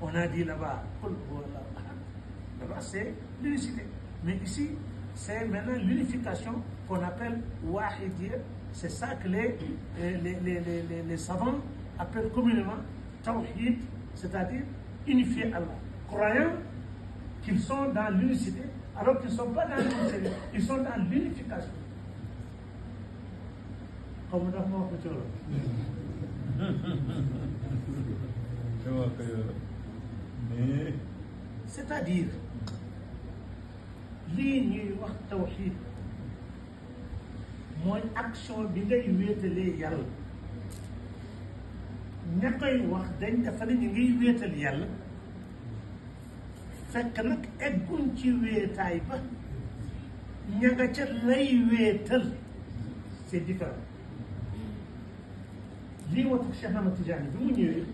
On a dit là-bas, là-bas c'est l'unicité. Mais ici, c'est maintenant l'unification qu'on appelle Wahidiyya. C'est ça que les savants appellent communément Tawhid, c'est-à-dire unifier Allah. Croyant qu'ils sont dans l'unicité, alors qu'ils ne sont pas dans l'unicité, ils sont dans l'unification. C'est-à-dire, lii ñuy wax tawxiid mooy action bi ngay wéetalee yàlla ña koy wax dañ dafa ne ñu ngiy wéetal yàlla fekk nag egguñ ci wéetaay ba ña nga ca lay wéetal c'est différent lii moo tax Cheikh Ahmad Tidiane bi mu ñëwee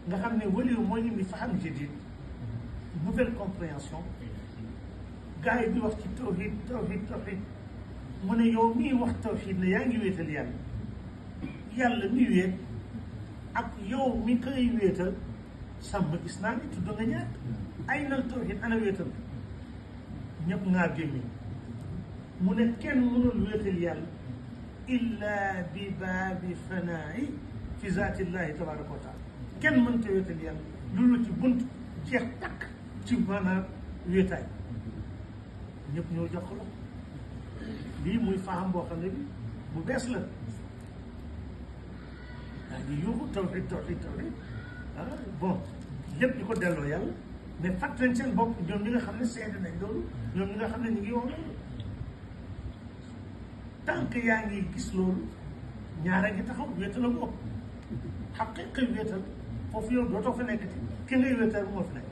nga xam ne waliyu moo ñu ngi faham jadid nouvelle compréhension gars yi di wax ci tawhid mu ne yow mii wax tawhid ne yaa ngi wéetal yàlla yàlla mi wéet ak yow mi koy wéetal sàmm gis naa ni tudd nga ñaar ay nal tawhid ana wéetal ñëpp ngaa gémmi mu ne kenn mënul wéetal yàlla illa bi baabi fanaayi fi zaatillahi tabaraka wa taala kenn mënta wéetal yàlla loolu ci bunt jeex takk ci maanaam wéetaay ñëpp ñoo jox ko lii muy faham boo xam ne bi bu bees la daa ngi yóbbu tawhid bon lépp di ko delloo yàlla mais fàtte nañ seen bopp ñoom ñi nga xam ne seede nañ loolu ñoom ñi nga xam ne ñu ngi wax loolu tant que yaa ngi gis loolu ñaara ngi taxaw wéetal ak bopp xaqiqa wéetal foofu yow dootoo fa nekk ci ki ngay wéetal moo fi nekk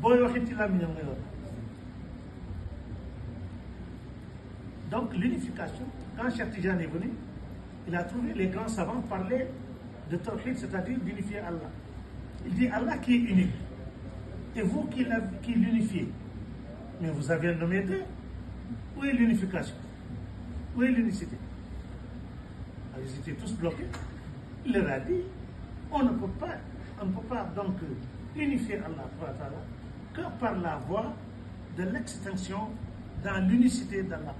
booy waxit ci làmmiñam ngay wax. Donc l'unification, quand Cheikh Tidiane est venu, il a trouvé les grands savants parler de tawhid, c'est-à-dire d'unifier Allah. Il dit Allah qui est unique, et vous qui l'unifiez. Mais vous avez nommé deux. Où est l'unification? Où est l'unicité? Alors, ils étaient tous bloqués. Il leur a dit, on ne peut pas donc unifier Allah que par la voie de l'extinction dans l'unicité d'Allah.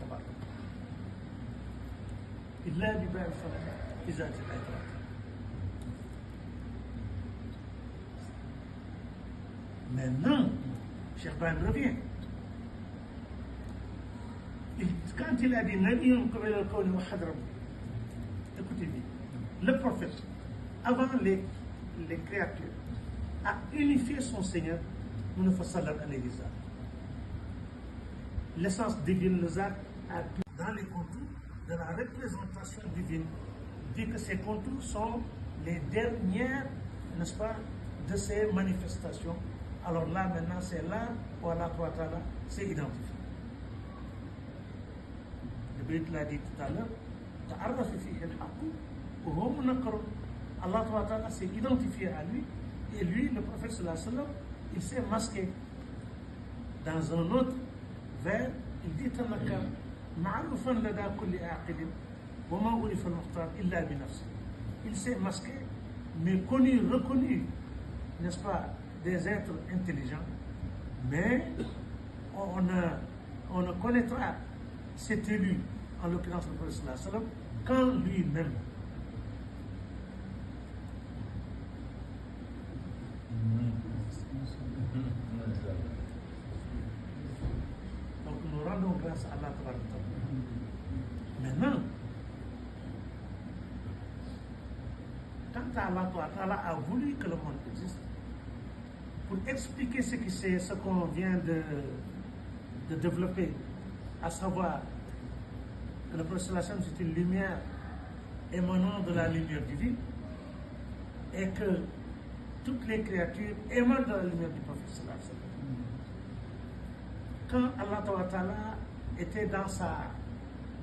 إلا بباع الفرق بذات الأجر. Maintenant, Cheikh Ibrahim revient. Quand il a dit écoutez bien, le prophète, avant les créatures, a unifié son Seigneur, l'essence divine, le Zat, a pu, dans les contours de la représentation divine, dit que ces contours sont les dernières, n'est-ce pas, de ces manifestations. Alors là, maintenant, c'est là où Allah s'est identifié. Le Béth l'a dit tout à l'heure, Allah s'est identifié à lui, et lui, le prophète sallallahu alayhi wa sallam, il s'est masqué. Dans un autre vers, il dit معروفا لدى كل عاقل وما عرف المختار إلا بنفسه. Il s'est masqué, mais connu, reconnu, n'est-ce pas, des êtres intelligents, mais on ne connaîtra cet élu, en l'occurrence le prophète sallallahu alayhi wa sallam, qu'en lui-même. Donc nous rendons grâce à Allah. Maintenant, quand Allah a voulu que le monde existe, pour expliquer ce qu'on vient de développer, à savoir que le prophète sallallahu alayhi wa sallam c'est une lumière émanant de la lumière divine, et que toutes les créatures émanent de la lumière du prophète sallallahu alayhi wa sallam. Quand Allah était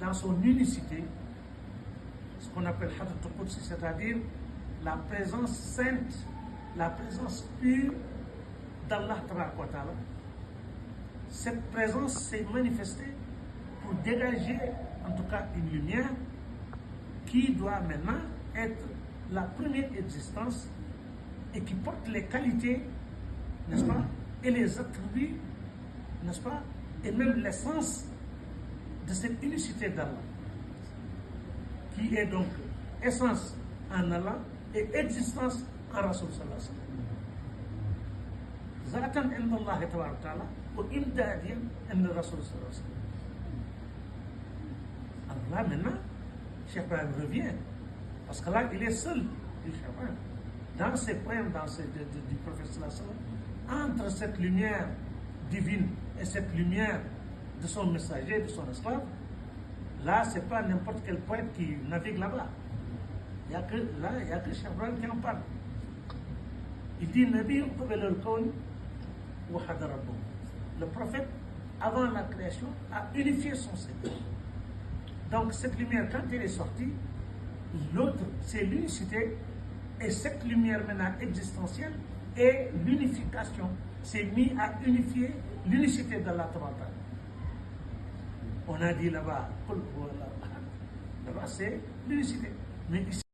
dans son unicité, ce qu'on appelle Hadrat al-Qudsi, c'est-à-dire la présence sainte, la présence pure d'Allah Ta'ala, cette présence s'est manifestée pour dégager en tout cas une lumière qui doit maintenant être la première existence et qui porte les qualités, n'est-ce pas, et les attributs, n'est-ce pas, et même l'essence de cette unicité d'Allah, qui est donc essence en Allah et existence en Rasul sallallahu alayhi wa sallam. Zatan inda Allah tabaraka ta'ala ou imdadiyan inda Rasul sallallahu alayhi wa sallam. Alors là maintenant, Cheikh Ibrahim revient, parce que là il est seul, du Cheikh Ibrahim, dans ses poèmes, du prophète sallallahu alayhi wa sallam, entre cette lumière divine et cette lumière de son messager, de son esclave. Là, c'est pas n'importe quel poète qui navigue là-bas. Il n'y a que Cheikh Ibrahim qui en parle. Il dit Nabi qabla al-kawn wahada rabbuh. Le prophète, avant la création, a unifié son Seigneur. Donc cette lumière, quand elle est sortie, l'autre, c'est l'unicité, et cette lumière maintenant existentielle est l'unification. C'est mis à unifier l'unicité d'Allah Ta'ala. On a dit là-bas, là-bas c'est l'unicité. Mais ici,